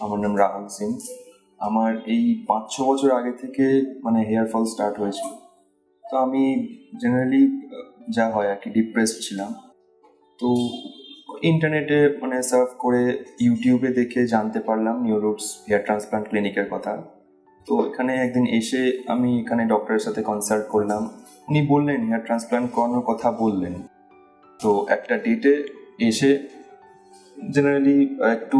আমার নাম রাহুল সিং। আমার এই 5-6 বছর আগে থেকে হেয়ার ফল স্টার্ট হয়েছিল। তো আমি জেনারেলি যা হয় আর কি ডিপ্রেসড ছিলাম। তো ইন্টারনেটে সার্চ করে ইউটিউবে দেখে জানতে পারলাম নিউরুটস হেয়ার ট্রান্সপ্লান্ট ক্লিনিকের কথা। তো এখানে একদিন এসে আমি এখানে ডক্টরের সাথে কনসাল্ট করলাম। উনি বললেন হেয়ার ট্রান্সপ্লান্ট করানোর কথা বললেন। তো একটা ডেটে এসে জেনারেলি একটু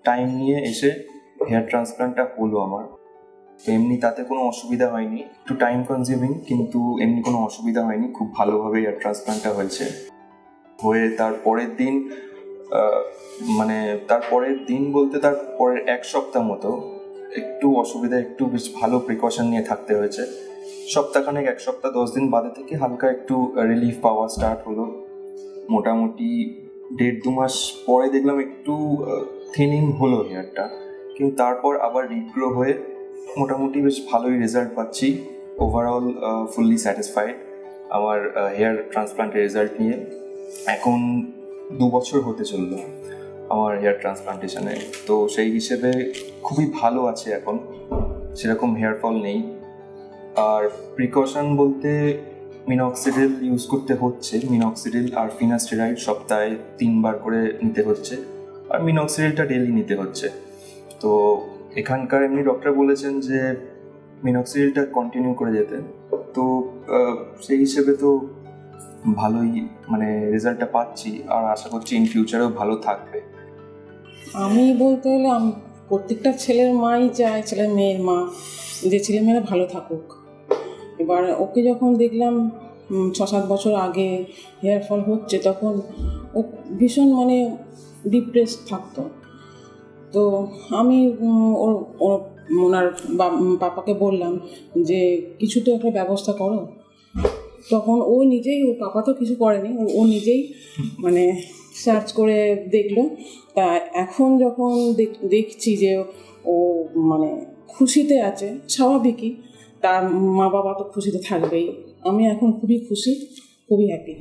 টাইম নিয়ে এসে হেয়ার ট্রান্সপ্লান্টটা হলো আমার। তো এমনি তাতে কোনো অসুবিধা হয়নি, একটু টাইম কনজিউমিং, কিন্তু এমনি কোনো অসুবিধা হয়নি। খুব ভালোভাবে হেয়ার ট্রান্সপ্লান্টটা হয়েছে। হয়ে তারপরের দিন তারপরের দিন বলতে তারপরের 1 সপ্তাহ মতো একটু অসুবিধা, একটু বেশ ভালো প্রিকশন নিয়ে থাকতে হয়েছে। সপ্তাহখানেক 1 সপ্তাহ 10 দিন বাদে থেকে হালকা একটু রিলিফ পাওয়া স্টার্ট হলো। মোটামুটি 1.5-2 মাস পরে দেখলাম একটু থিনিং হলো হেয়ারটা, কিন্তু তারপর আবার রিগ্রো হয়ে মোটামুটি বেশ ভালোই রেজাল্ট পাচ্ছি। ওভারঅল ফুললি স্যাটিসফাইড আমার হেয়ার ট্রান্সপ্লান্টের রেজাল্ট নিয়ে। এখন 2 বছর হতে চললো আমার হেয়ার ট্রান্সপ্লান্টেশনে। তো সেই হিসেবে খুবই ভালো আছে এখন, সেরকম হেয়ার ফল নেই। আর প্রিকশন বলতে মিনক্সিডিল ইউজ করতে হচ্ছে। মিনক্সিডিল আর ফিনাস্টেরয়েড সপ্তাহে 3 বার করে নিতে হচ্ছে, আর মিনক্সিডিলটা ডেলি নিতে হচ্ছে। তো এখানকার এমনি ডক্টর বলেছেন যে মিনক্সিডিলটা কন্টিনিউ করে যেতে। তো সেই হিসেবে তো ভালোই রেজাল্টটা পাচ্ছি, আর আশা করছি ইন ফিউচারেও ভালো থাকবে। আমি বলতে হলে প্রত্যেকটা ছেলের মাই চায়, ছেলে মেয়ের মা, যে ছেলেমেয়েরা ভালো থাকুক। এবার ওকে যখন দেখলাম 6-7 বছর আগে হেয়ার ফল হচ্ছে, তখন ও ভীষণ ডিপ্রেস থাকতো। তো আমি ওনার পাপাকে বললাম যে কিছু তো একটা ব্যবস্থা করো। তখন ও নিজেই, ওর পাপা তো কিছু করেনি, ও নিজেই সার্চ করে দেখলো। তা এখন যখন দেখছি যে ও খুশিতে আছে, স্বাভাবিকই, তার মা বাবা তো খুশিতে থাকবেই। আমি এখন খুবই খুশি, খুবই হ্যাপি।